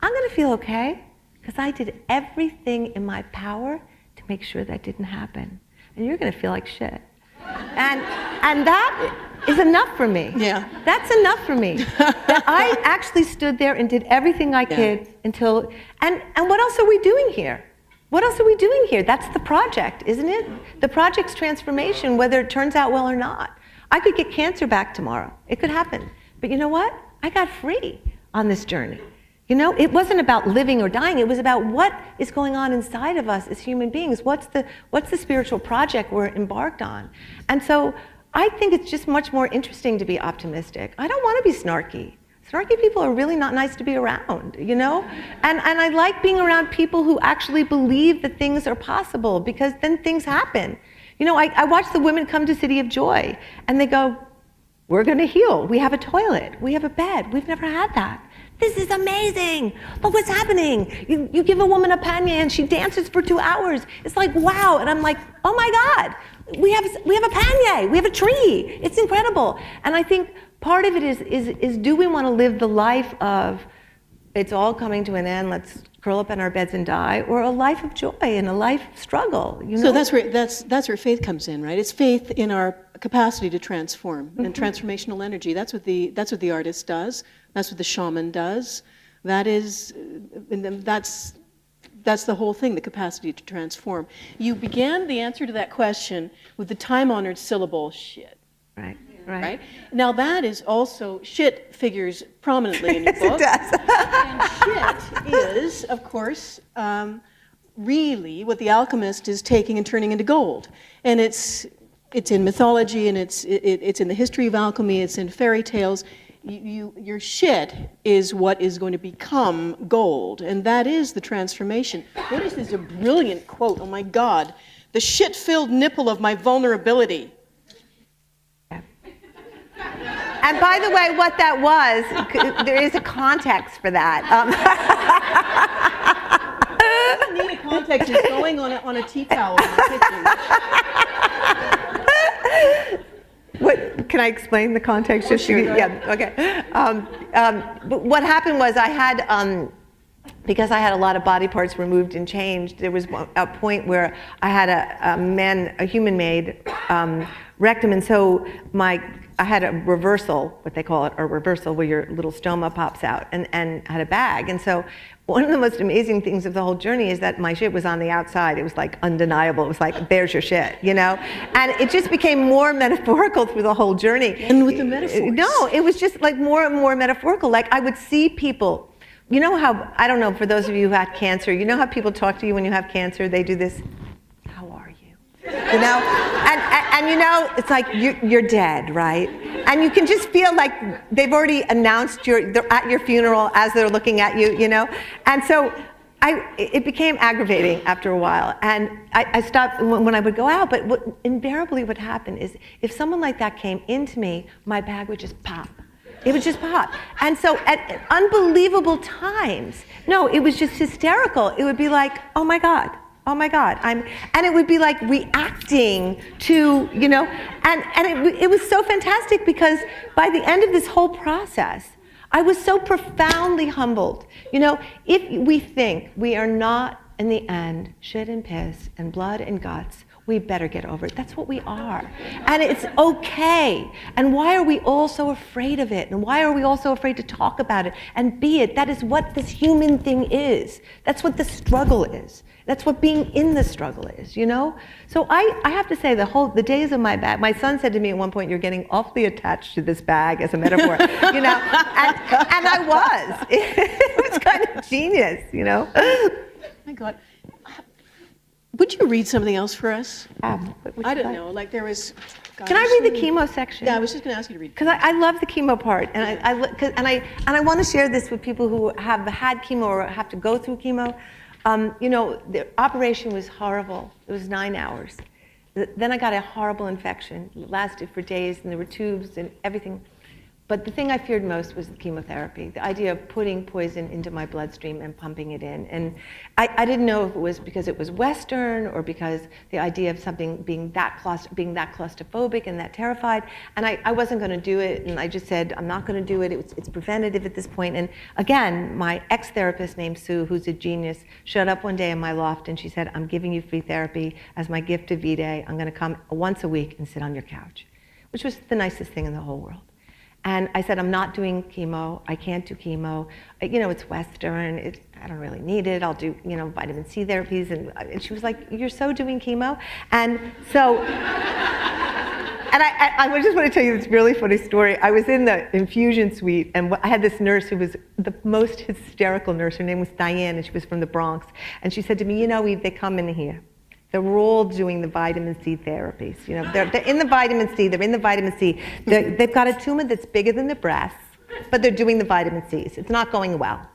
S3: I'm going to feel okay because I did everything in my power to make sure that didn't happen. And you're going to feel like shit. And that is enough for me.
S2: Yeah.
S3: That's enough for me. That I actually stood there and did everything I could until, and what else are we doing here? What else are we doing here? That's the project, isn't it? The project's transformation, whether it turns out well or not. I could get cancer back tomorrow. It could happen. But you know what? I got free on this journey. You know, it wasn't about living or dying. It was about what is going on inside of us as human beings. What's the spiritual project we're embarked on? And so I think it's just much more interesting to be optimistic. I don't want to be snarky. Snarky people are really not nice to be around, you know? And I like being around people who actually believe that things are possible, because then things happen. You know, I watch the women come to City of Joy, and they go, we're going to heal. We have a toilet. We have a bed. We've never had that. This is amazing. Look what's happening. You give a woman a panier and she dances for 2 hours. It's like, wow. And I'm like, oh my God, we have a panier. We have a tree. It's incredible. And I think part of it is do we want to live the life of it's all coming to an end, let's curl up in our beds and die, or a life of joy and a life of struggle, you know?
S2: So that's where faith comes in, right? It's faith in our capacity to transform and transformational energy. That's what the artist does. That's what the shaman does. That's the whole thing, the capacity to transform. You began the answer to that question with the time-honored syllable shit. Right? Now that is also, shit figures prominently in your book.
S3: Yes, it does.
S2: And shit is, of course, really what the alchemist is taking and turning into gold. And it's in mythology, and it's in the history of alchemy, it's in fairy tales. Your shit is what is going to become gold, and that is the transformation. Notice there's a brilliant quote, oh my God, the shit-filled nipple of my vulnerability.
S3: And by the way, what that was, there is a context for that.
S2: I need a context. It's going on a tea towel in the kitchen.
S3: What, can I explain the context?
S2: Oh, sure,
S3: yeah, okay. But what happened was I had, because I had a lot of body parts removed and changed, there was a point where I had a human-made rectum, and so I had a reversal, what they call it, a reversal, where your little stoma pops out, and had a bag. And so one of the most amazing things of the whole journey is that my shit was on the outside. It was like undeniable. It was like, there's your shit, you know? And it just became more metaphorical through the whole journey.
S2: And with the metaphors.
S3: No, it was just like more and more metaphorical. Like I would see people, you know how, I don't know, for those of you who had cancer, you know how people talk to you when you have cancer? They do this, how are you? You know, and you know, it's like you're dead, right? And you can just feel like they've already announced they're at your funeral as they're looking at you, you know. And so it became aggravating after a while, and I stopped when I would go out. But what invariably would happen is if someone like that came into me, my bag would just pop. It would just pop. And so at unbelievable times, no, it was just hysterical. It would be like, oh my God. Oh my God, and it would be like reacting to, you know, and it was so fantastic because by the end of this whole process, I was so profoundly humbled. You know, if we think we are not in the end, shit and piss and blood and guts, we better get over it. That's what we are. And it's okay. And why are we all so afraid of it? And why are we all so afraid to talk about it and be it? That is what this human thing is. That's what the struggle is. That's what being in the struggle is, you know? So I have to say, the days of my bag, my son said to me at one point, you're getting awfully attached to this bag as a metaphor, you know? And I was. It was kind of genius, you know?
S2: My God. Would you read something else for us?
S3: What
S2: I don't know, like there was...
S3: Can I read the chemo section?
S2: Yeah, I was just going to ask you to read.
S3: Because I love the chemo part, and I want to share this with people who have had chemo or have to go through chemo. You know, the operation was horrible. It was 9 hours. Then I got a horrible infection. It lasted for days, and there were tubes and everything. But the thing I feared most was the chemotherapy, the idea of putting poison into my bloodstream and pumping it in. And I didn't know if it was because it was Western or because the idea of something being that claustrophobic and that terrified. And I wasn't going to do it, and I just said, I'm not going to do it. It's preventative at this point. And again, my ex-therapist named Sue, who's a genius, showed up one day in my loft and she said, I'm giving you free therapy as my gift to V-Day. I'm going to come once a week and sit on your couch, which was the nicest thing in the whole world. And I said, I'm not doing chemo. I can't do chemo. You know, it's Western. I don't really need it. I'll do, you know, vitamin C therapies. And she was like, you're so doing chemo? And so, and I just want to tell you this really funny story. I was in the infusion suite, and I had this nurse who was the most hysterical nurse. Her name was Diane, and she was from the Bronx. And she said to me, you know, Eve, they come in here. They're all doing the vitamin C therapies. You know, they're in the vitamin C. They're in the vitamin C. They've got a tumor that's bigger than the breast, but they're doing the vitamin Cs. It's not going well.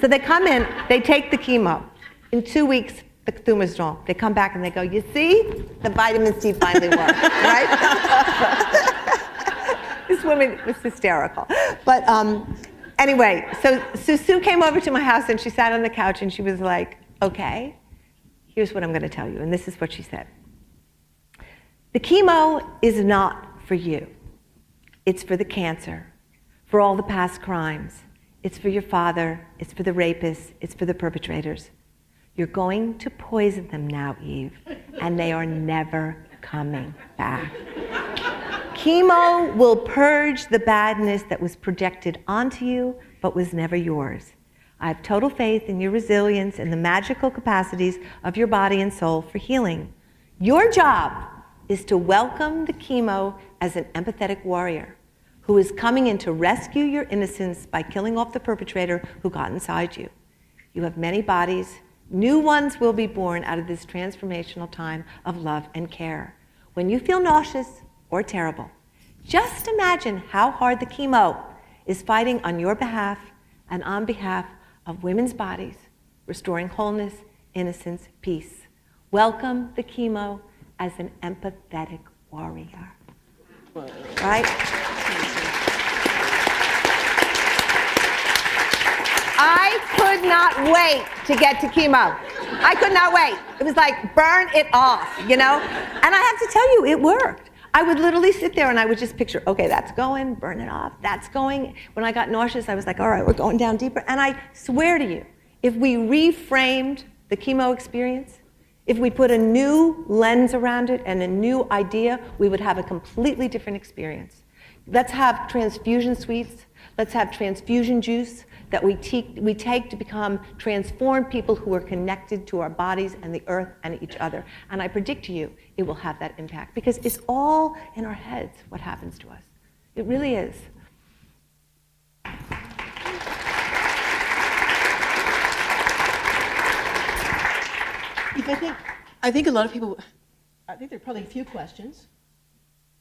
S3: So they come in, they take the chemo. In 2 weeks, the tumor's gone. They come back and they go, you see, the vitamin C finally worked, right? This woman was hysterical. But anyway, so Sue came over to my house and she sat on the couch and she was like, okay. Here's what I'm going to tell you, and this is what she said. The chemo is not for you. It's for the cancer, for all the past crimes. It's for your father. It's for the rapists. It's for the perpetrators. You're going to poison them now, Eve, and they are never coming back. Chemo will purge the badness that was projected onto you, but was never yours. I have total faith in your resilience and the magical capacities of your body and soul for healing. Your job is to welcome the chemo as an empathetic warrior who is coming in to rescue your innocence by killing off the perpetrator who got inside you. You have many bodies. New ones will be born out of this transformational time of love and care. When you feel nauseous or terrible, just imagine how hard the chemo is fighting on your behalf and on behalf of women's bodies, restoring wholeness, innocence, peace. Welcome the chemo as an empathetic warrior. Right? I could not wait to get to chemo. I could not wait. It was like, burn it off, you know? And I have to tell you, it worked. I would literally sit there and I would just picture, okay, that's going, burn it off, that's going. When I got nauseous, I was like, all right, we're going down deeper. And I swear to you, if we reframed the chemo experience, if we put a new lens around it and a new idea, we would have a completely different experience. Let's have transfusion suites. Let's have transfusion juice that we take to become transformed people who are connected to our bodies and the earth and each other. And I predict to you, it will have that impact because it's all in our heads what happens to us. It really is.
S2: I think a lot of people, I think there are probably a few questions,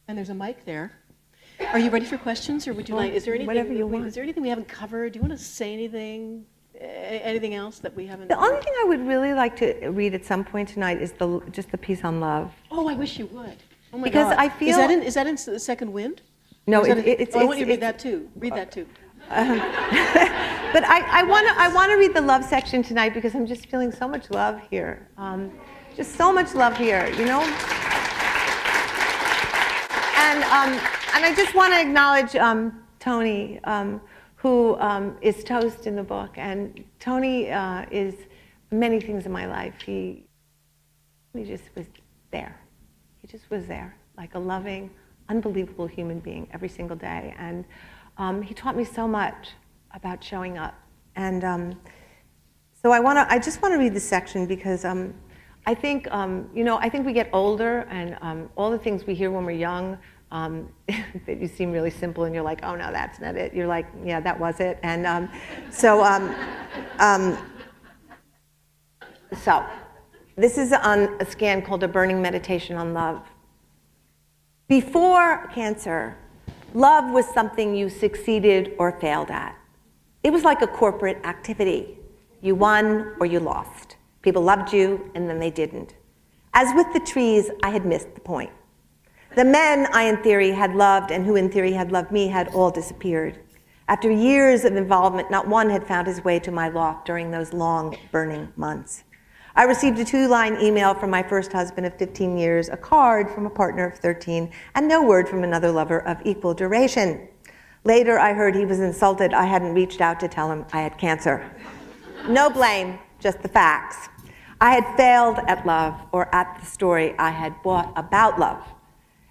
S2: and there's a mic there. Are you ready for questions, or would you like? Is there anything?
S3: Whatever you want.
S2: Is there anything we haven't covered? Do you want to say anything? Anything else that we haven't?
S3: The only thing I would really like to read at some point tonight is just the piece on love.
S2: Oh, I wish you would. Oh my
S3: because
S2: God.
S3: I feel
S2: is that in the Second Wind?
S3: No,
S2: it's. I want you to read that too. Read that too.
S3: But I want to read the love section tonight because I'm just feeling so much love here. Just so much love here, you know. And I just want to acknowledge Tony, who is toast in the book. And Tony is many things in my life. He just was there. He just was there, like a loving, unbelievable human being every single day. And he taught me so much about showing up. And so I just want to read this section because I think, I think we get older, and all the things we hear when we're young that you seem really simple, and you're like, oh no, that's not it. You're like, yeah, that was it. And so this is on a scan called A Burning Meditation on Love. Before cancer, love was something you succeeded or failed at. It was like a corporate activity. You won or you lost. People loved you, and then they didn't. As with the trees, I had missed the point. The men I, in theory, had loved and who, in theory, had loved me had all disappeared. After years of involvement, not one had found his way to my loft during those long, burning months. I received a 2-line email from my first husband of 15 years, a card from a partner of 13, and no word from another lover of equal duration. Later, I heard he was insulted I hadn't reached out to tell him I had cancer. No blame, just the facts. I had failed at love, or at the story I had bought about love.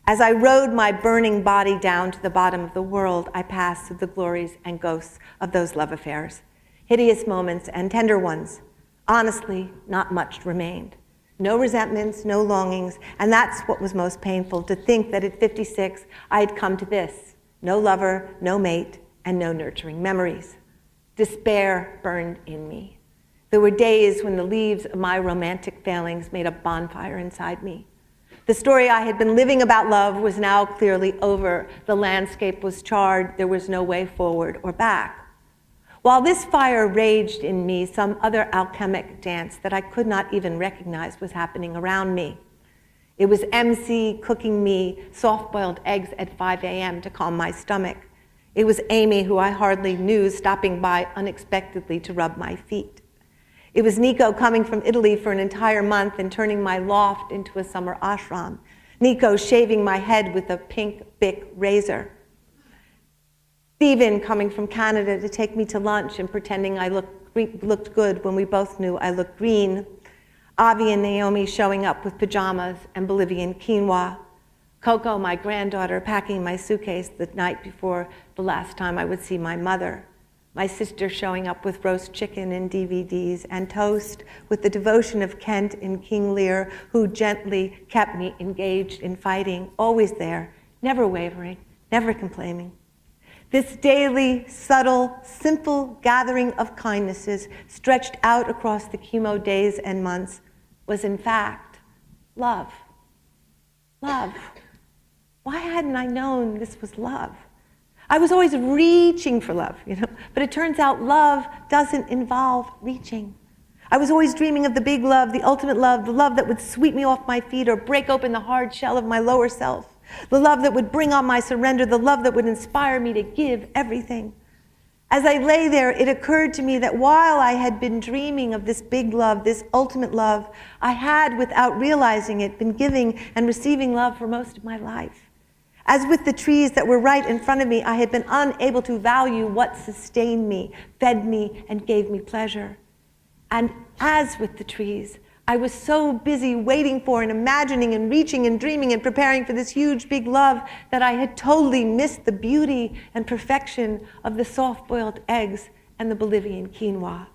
S3: As I rode my burning body down to the bottom of the world, I passed through the glories and ghosts of those love affairs. Hideous moments and tender ones. Honestly, not much remained. No resentments, no longings, and that's what was most painful, to think that at 56, I had come to this. No lover, no mate, and no nurturing memories. Despair burned in me. There were days when the leaves of my romantic failings made a bonfire inside me. The story I had been living about love was now clearly over. The landscape was charred. There was no way forward or back. While this fire raged in me, some other alchemic dance that I could not even recognize was happening around me. It was MC cooking me soft-boiled eggs at 5 a.m. to calm my stomach. It was Amy, who I hardly knew, stopping by unexpectedly to rub my feet. It was Nico coming from Italy for an entire month and turning my loft into a summer ashram. Nico shaving my head with a pink Bic razor. Stephen coming from Canada to take me to lunch and pretending I looked good when we both knew I looked green. Avi and Naomi showing up with pajamas and Bolivian quinoa. Coco, my granddaughter, packing my suitcase the night before the last time I would see my mother. My sister showing up with roast chicken and DVDs and toast with the devotion of Kent and King Lear, who gently kept me engaged in fighting, always there, never wavering, never complaining. This daily, subtle, simple gathering of kindnesses stretched out across the chemo days and months was in fact love. Love. Why hadn't I known this was love? I was always reaching for love, but it turns out love doesn't involve reaching. I was always dreaming of the big love, the ultimate love, the love that would sweep me off my feet or break open the hard shell of my lower self, the love that would bring on my surrender, the love that would inspire me to give everything. As I lay there, it occurred to me that while I had been dreaming of this big love, this ultimate love, I had, without realizing it, been giving and receiving love for most of my life. As with the trees that were right in front of me, I had been unable to value what sustained me, fed me, and gave me pleasure. And as with the trees, I was so busy waiting for and imagining and reaching and dreaming and preparing for this huge, big love that I had totally missed the beauty and perfection of the soft-boiled eggs and the Bolivian quinoa.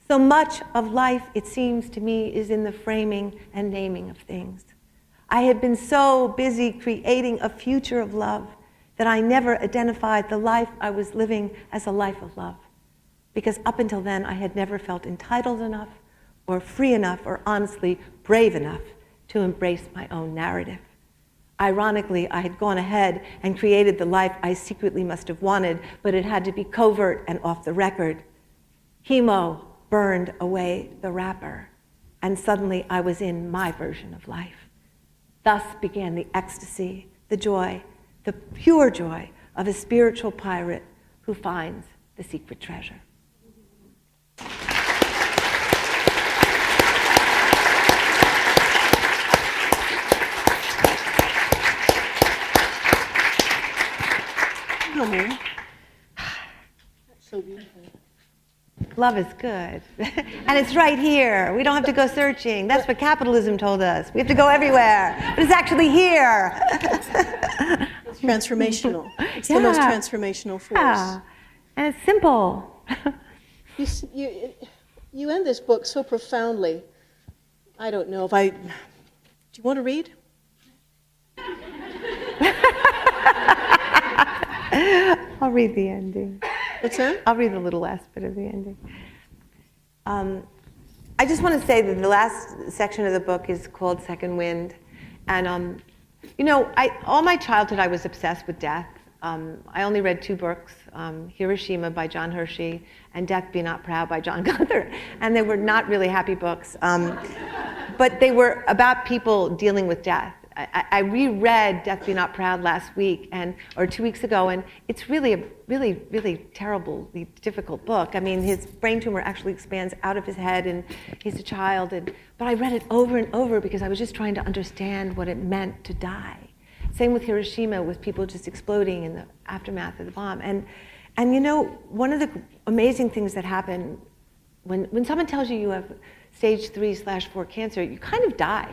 S3: So much of life, it seems to me, is in the framing and naming of things. I had been so busy creating a future of love that I never identified the life I was living as a life of love. Because up until then, I had never felt entitled enough or free enough or honestly brave enough to embrace my own narrative. Ironically, I had gone ahead and created the life I secretly must have wanted, but it had to be covert and off the record. Chemo burned away the wrapper, and suddenly I was in my version of life. Thus began the ecstasy, the joy, the pure joy of a spiritual pirate who finds the secret treasure.
S2: Oh, that's so beautiful.
S3: Love is good. And it's right here. We don't have to go searching. That's what capitalism told us. We have to go everywhere. But it's actually here.
S2: It's transformational. It's the most transformational force.
S3: Yeah. And it's simple.
S2: You end this book so profoundly. I don't know if do you want to read?
S3: I'll read the ending.
S2: What's that?
S3: I'll read the little last bit of the ending. I just want to say that the last section of the book is called Second Wind. And, all my childhood I was obsessed with death. I only read 2 books, Hiroshima by John Hershey and Death Be Not Proud by John Gunther. And they were not really happy books. But they were about people dealing with death. I reread Death Be Not Proud last week or 2 weeks ago, and it's really a really, really terribly difficult book. I mean, his brain tumor actually expands out of his head, and he's a child. But I read it over and over because I was just trying to understand what it meant to die. Same with Hiroshima, with people just exploding in the aftermath of the bomb. And one of the amazing things that happen when someone tells you you have stage 3/4 cancer, you kind of die.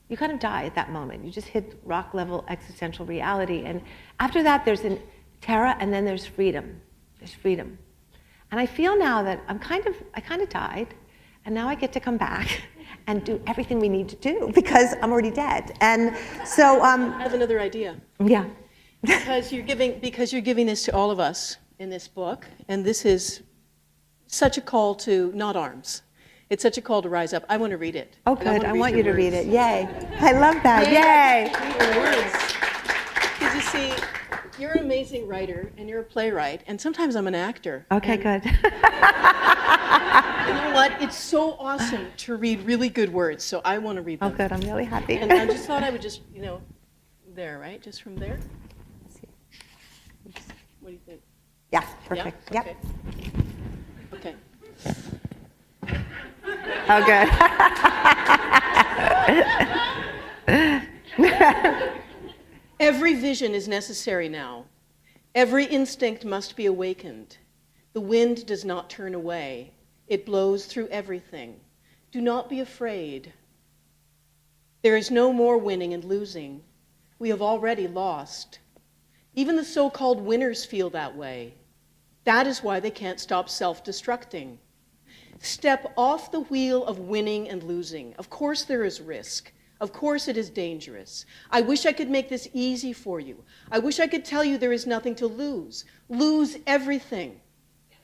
S3: You kind of die at that moment. You just hit rock level existential reality. And after that, there's an terror, and then there's freedom. There's freedom. And I feel now that I kind of died, and now I get to come back and do everything we need to do because I'm already dead. And so
S2: I have another idea.
S3: Yeah.
S2: Because you're giving this to all of us in this book, and this is such a call to not arms. It's such a call to rise up. I want to read it.
S3: Oh, good. I want you to read it. Yay. I love that. Yay.
S2: Because you see, you're an amazing writer, and you're a playwright, and sometimes I'm an actor.
S3: Okay, good.
S2: You know what? It's so awesome to read really good words, so I want to read them.
S3: Oh, good. I'm really happy.
S2: And I just thought I would just, there, right? Just from there?
S3: Let's see.
S2: What do you think?
S3: Yeah, perfect.
S2: Yeah?
S3: Yep.
S2: Okay.
S3: Oh, good.
S2: Every vision is necessary now. Every instinct must be awakened. The wind does not turn away. It blows through everything. Do not be afraid. There is no more winning and losing. We have already lost. Even the so-called winners feel that way. That is why they can't stop self-destructing. Step off the wheel of winning and losing. Of course there is risk. Of course it is dangerous. I wish I could make this easy for you. I wish I could tell you there is nothing to lose. Lose everything.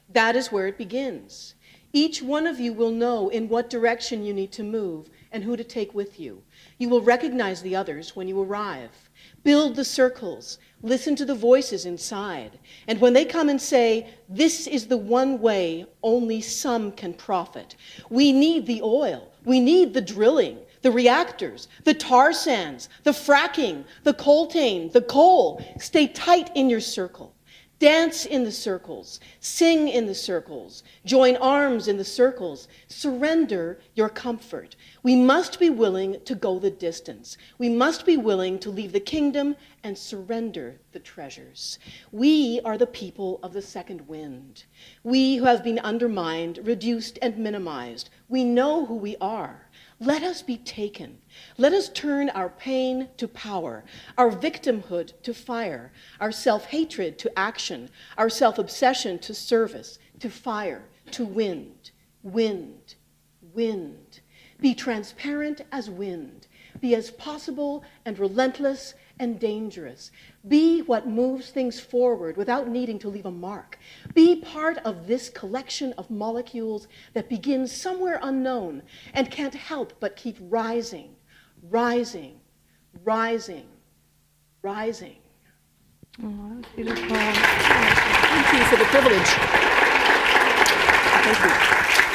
S2: That is where it begins. Each one of you will know in what direction you need to move and who to take with you. You will recognize the others when you arrive. Build the circles. Listen to the voices inside. And when they come and say, this is the one way only some can profit. We need the oil. We need the drilling, the reactors, the tar sands, the fracking, the coltane, the coal. Stay tight in your circle. Dance in the circles. Sing in the circles. Join arms in the circles. Surrender your comfort. We must be willing to go the distance. We must be willing to leave the kingdom and surrender the treasures. We are the people of the second wind. We who have been undermined, reduced, and minimized. We know who we are. Let us be taken. Let us turn our pain to power, our victimhood to fire, our self-hatred to action, our self-obsession to service, to fire, to wind, wind, wind. Be transparent as wind. Be as possible and relentless and dangerous. Be what moves things forward without needing to leave a mark. Be part of this collection of molecules that begins somewhere unknown and can't help but keep rising, rising, rising, rising.
S3: Oh, that's beautiful.
S2: Thank you for the privilege. Thank you.